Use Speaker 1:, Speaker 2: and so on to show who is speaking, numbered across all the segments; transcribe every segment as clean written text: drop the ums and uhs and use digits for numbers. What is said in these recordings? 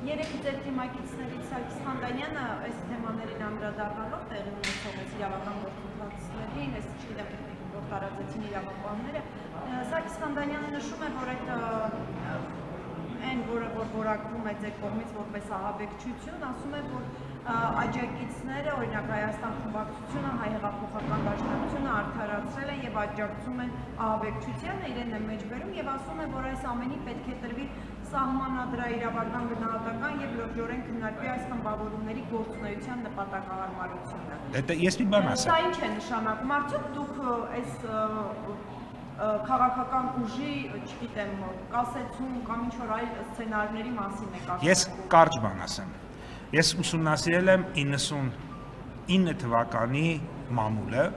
Speaker 1: Երեքի ձեր թիմակիցներից Սարգիս Խանդանյանը այս թեմաներին անդրադառնալով տեղի ունեցող այս իրավական գործընթացներին, այս չգիտեմ որ տարածեցին իրավապահները, Սարգիս Խանդանյանը նշում է, որ այդ այն որը որ որակվում է ձեր կողմից որպես ահաբեկչություն, ասում է, որ աջակիցները, օրինակ Հայաստան խմբակցությունը, Հայ հեղափոխական դաշնակցությունը արդարացրել են եւ աջակցում են ահաբեկչությանը, իրեն է մեջբերում եւ ասում է, որ այս ամենին պետք է տրվի սահմանադրաիրավական գնահատական եւ լրջորեն քննարկվի այս խմբավորումների գործունեության նպատակահարմարությունը։
Speaker 2: Դա ես մի բան ասեմ։
Speaker 1: Սա ինչ է նշանակում, արդյոք դուք այս քաղաքական ուժի, չգիտեմ, կասեցում կամ ինչ-որ այլ սցենարների մասին եք ասում։
Speaker 2: Ես կարճ բան ասեմ։ Ես ուսումնասիրել եմ 99 թվականի մամուլը,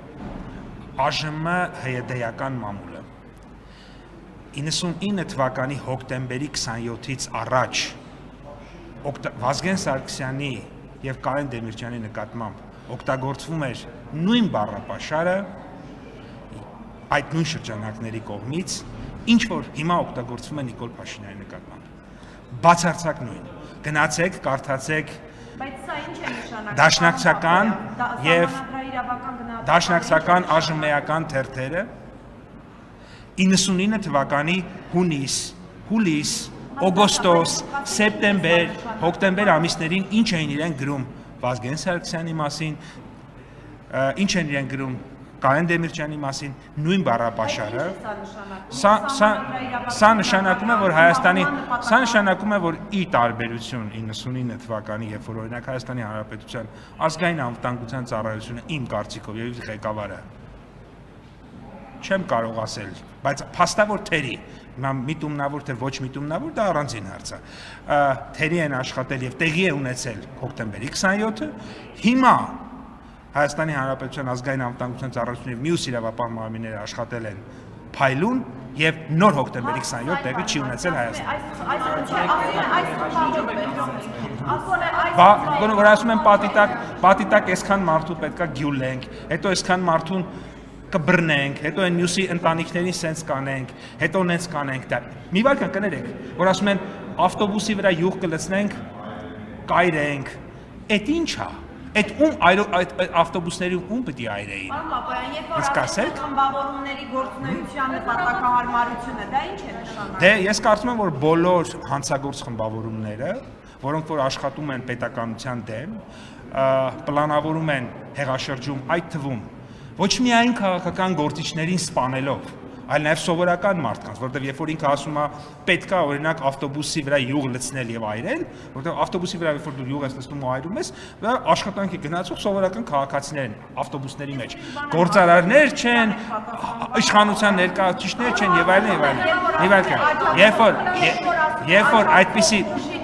Speaker 2: ԱԺՄ հյդեական մամուլը։ 99 թվականի հոկտեմբերի 27-ից առաջ Վազգեն Սարգսյանի եւ Կարեն Դեմիրճյանի նկատմամբ օգտագործվում էր նույն բառապաշարը այդ նույն շրջանակների կողմից, ինչ որ հիմա օգտագործվում է Նիկոլ Փաշինյանի նկատմամբ։ Բացարձակ նույն։ Գնացեք, կարդացեք դաշնակցական եւ դաշնակցական ԱԺՄ-ական թերթերը 99 թվականի հուլիս, օգոստոս, սեպտեմբեր, հոկտեմբեր ամիսներին ինչ էին իրեն գրում Վազգեն Սարգսյանի մասին, ինչ են իրեն գրում Կարեն Դեմիրճյանի մասին, նույն բառապաշարը, սա նշանակում է, որ Հայաստանի, սա նշանակում է, որ ի տարբերություն 99 թվականի, երբ որ օրինակ Հայաստանի Հանրապետության ազգային անվտանգության ծառայությունը իմ կարծիքով եւ ղեկավարը չեմ կարող ասել, բայց փաստավոր թերի, միտումնավոր թե ոչ միտումնավոր, դա առանձին հարց է, թերի են աշխատել եւ տեղի է ունեցել հոկտեմբերի 27-ը, հիմա Հայաստանի Հանրապետության ազգային անվտանգության ծառայությունը եւ մյուս իրավապահ մարմինները աշխատել են փայլուն եւ նոր հոկտեմբերի 27 տեղի չի ունեցել Հայաստանում։ Որ ասում են պատիտակ այսքան մարդու պետքա գյուլենք, հետո այսքան մարդուն կբռնենք, հետո այն մյուսի ընտանիքներին սենց կանենք, հետո նենց կանենք, դա մի վարքան կներեք, որ ասում են ավտոբուսի վրա յուղ կլցնենք, կայրենք, այդ ի՞նչ է։ Այդ ավտոբուսներին ում պետք է այրեին։
Speaker 1: Պարոն Պապայան, երբ որ ասում խմբավորումների գործունեության նպատակահարմարությունը, դա ինչ է նշանակում։
Speaker 2: Դե ես կարծում եմ, որ բոլոր հանցագործ խմբավորումները, որոնք որ աշխատում են պետականության դեմ, պլանավորում են հեղաշրջում, այդ թվում ոչ միայն քաղաքական գործիչներին սպանելով, այլ նաև սովորական մարդկանց, որտեղ երբ որ ինքը ասում է պետք է օրինակ ավտոբուսի վրա յուղ լցնել եւ այրել, որտեղ ավտոբուսի վրա երբ որ դու յուղ ես լցնում ու այրում ես, դա աշխատանքի գնացող սովորական քաղաքացիներ են ավտոբուսների մեջ։ Գործարարներ չեն, իշխանության ներկայացուցիչներ չեն եւ այլն եւ այլն։ Մի վարքան, երբ որ այդպիսի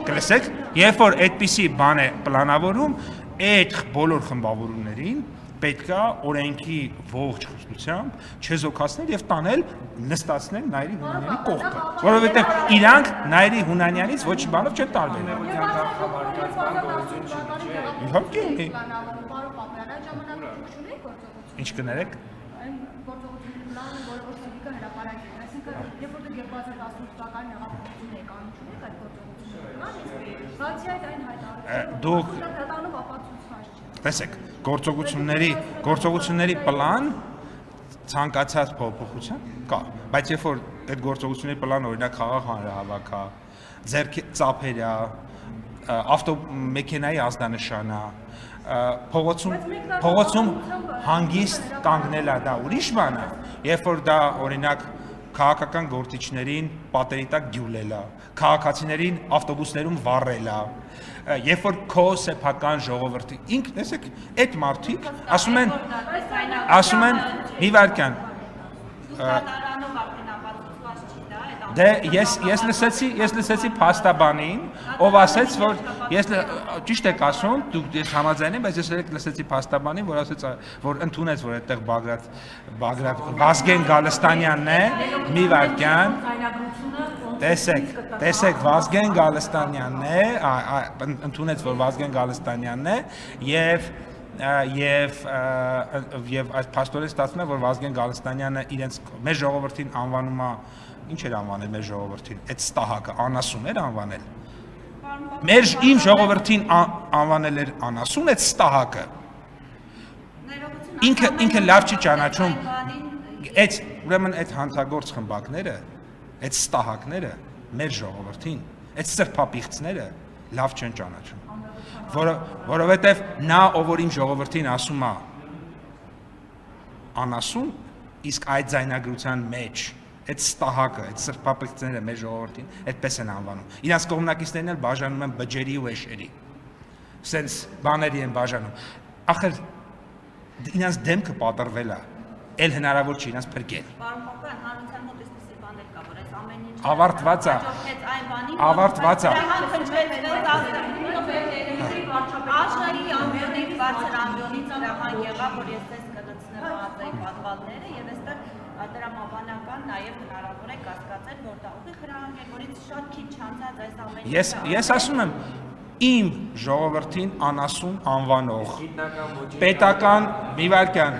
Speaker 2: կլսեք, երբ որ այդպիսի բան է պլանավորում, այդ բոլոր խմբավորումներին պետք է օրենքի ողջ խստությամբ չեզոքացնել եւ տանել նստացնել Նայիրի Հունանյանի կողքը, որովհետեւ իրանք Նայիրի Հունանյանից ոչ բանով չեն տարբերվում։ Իհարկե։ Ինչ կներեք։ Դուք տեսեք, գործողությունների պլան ցանկացած փոփոխության կա, բայց երբ որ այդ գործողությունների պլանը օրինակ խաղաղ հանրահավաք է, ձեռքի ծափեր է, ավտոմեքենայի ազդանշան է, փողոցում հանգիստ կանգնել է, դա ուրիշ բան է, երբ որ դա օրինակ քաղաքական գործիչներին պատերի տակ գյուլել է, քաղաքացիներին ավտոբուսներում վառել է, երբ որ քո սեփական ժողովրդի ինք տեսեք այդ մարդիկ ասում են մի վարքան դե ես լսեցի փաստաբանին ով ասեց որ ես ճիշտ եք ասում դուք համաձայն եք բայց ես լսեցի փաստաբանին որ ասեց որ ընդունեց որ այդտեղ Բագրատ Վազգեն Գալստանյանն է մի վարքան տեսեք Վազգեն Գալստանյանն է ընդունեց որ Վազգեն Գալստանյանն է եւ այս փաստորեն ստացվում է որ Վազգեն Գալստանյանը իրենց մեր ժողովրդին անվանում է ինչ էր անվանել մեր ժողովրդին այդ ստահակը անասուն էր անվանել Իմ ժողովրդին անվանել էր անասուն այդ ստահակը։ Ինքը լավ չի ճանաչում այդ ուրեմն այդ հանցագործ խմբակները, այդ ստահակները մեր ժողովրդին, այդ սրբապիղծները լավ չեն ճանաչում, որովհետև նա ով որ իմ ժողովրդին ասում է անասուն, իսկ այդ ձայնագրության մեջ այդ ստահակը, այդ սրբապիղծները մեր ժողովրդին այդպես են անվանում։ Իրանց կողմնակիցներն էլ բաժանում են բջերի ու էշերի։ Սենց բաների են բաժանում։ Ախր իրանց դեմքը պատրվել է, էլ հնարավոր չի իրանց փրկել։
Speaker 3: Պարոն Պապյան, հանրության մոտ էսպիսի բաներ կա, որ այս ամեն ինչ
Speaker 2: ավարտված է։ Ավարտված է։
Speaker 3: Աշխարհի ամբիոնից բարձր ամբիոնից հրահան եղավ, որ ես ձեզ կլցնեմ ազգայի պատվալները եւ այստեղ դրամաբանական նաեւ հնարավոր է կասկածել, որ դա ուղիղ հրահան է, որից շատ քիչ չանցած այս ամեն ինչը։
Speaker 2: Ես ասում եմ իմ ժողովրդին անասուն անվանող պետական մի վարքյան,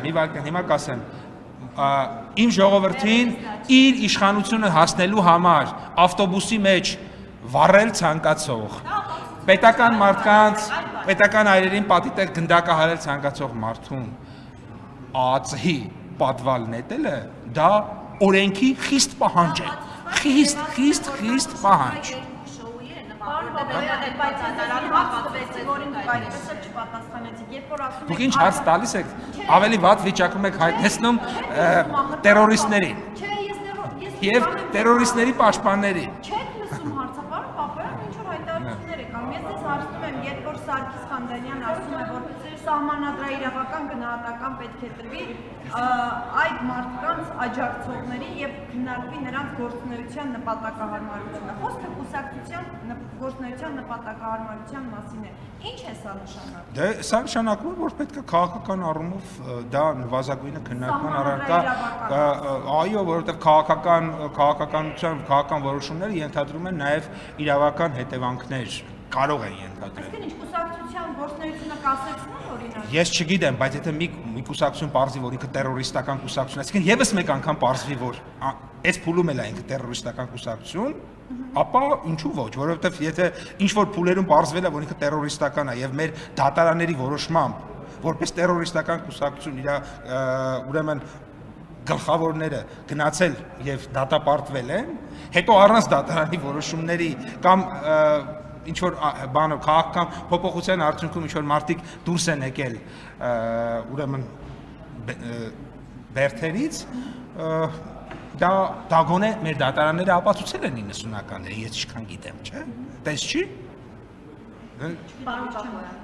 Speaker 2: հիմա կասեմ իմ ժողովրդին իր իշխանությունը հասնելու համար ավտոբուսի մեջ վառել ցանկացող պետական մարդկանց, պետական այրերին պատիտել գնդակահարել ցանկացող մարդուն ԱԱՑ-ի պատվալ նետելը դա օրենքի խիստ պահանջ է։ Խիստ պահանջ։ Դուք ինչ հարց տալիս եք, ավելի վատ վիճակում եք հայտնեցնում տերորիստներին եւ տերորիստների պաշտպաններին։
Speaker 1: Չեք լսում հարցապարը, Պապայան ինչ որ հայտարարություններ եք անում։ Ես ձեզ հարցնում եմ, երբ որ Սարգիս Խանդանյանն ասում է, որ սահմանադրաիրավական գնահատական պետք է տրվի այդ մարդկանց աջակցողների եւ քննարկվի նրանց գործունեության նպատակահարմարությունը։ Խոսքը կուսակցության գործունեության նպատակահարմարության մասին է։ Ինչ է սա նշանակում։
Speaker 2: Դե սա նշանակում է, որ պետք է քաղաքական առումով դա նվազագույնը քննարկման առարկա, այո, որովհետև քաղաքական որոշումները ենթադրում են նաև իրավական հետևանքներ, կարող են ենթադրել։
Speaker 1: Այսինքն ինչ կուսակցության գործունեությունը կասեցնի օրինակ։
Speaker 2: Ես չգիտեմ, բայց եթե մի կուսակցություն պարզվի, որ ինքը տերորիստական կուսակցություն է, այսինքն եւս մեկ անգամ պարզվի, որ այս փուլում էլ է ինքը տերորիստական կուսակցություն, ապա ինչու ոչ, որովհետև եթե ինչ որ փուլերում պարզվել է, որ ինքը տերորիստական է եւ մեր դատարանների որոշմամբ, որպես տերորիստական կուսակցություն իր ուրեմն գլխավորները գնացել եւ դատապարտվել են, հետո առանց դատարանի որոշումների կամ ինչ որ բանով քաղաքական փոփոխության արդյունքում ինչ որ մարդիկ դուրս են եկել ուրեմն բերթերից դա գոնե մեր դատարանները ապացուցել են 90-ականները, ես ինչքան գիտեմ, չէ՞։ Տես չի։
Speaker 1: Պարոն Պապայան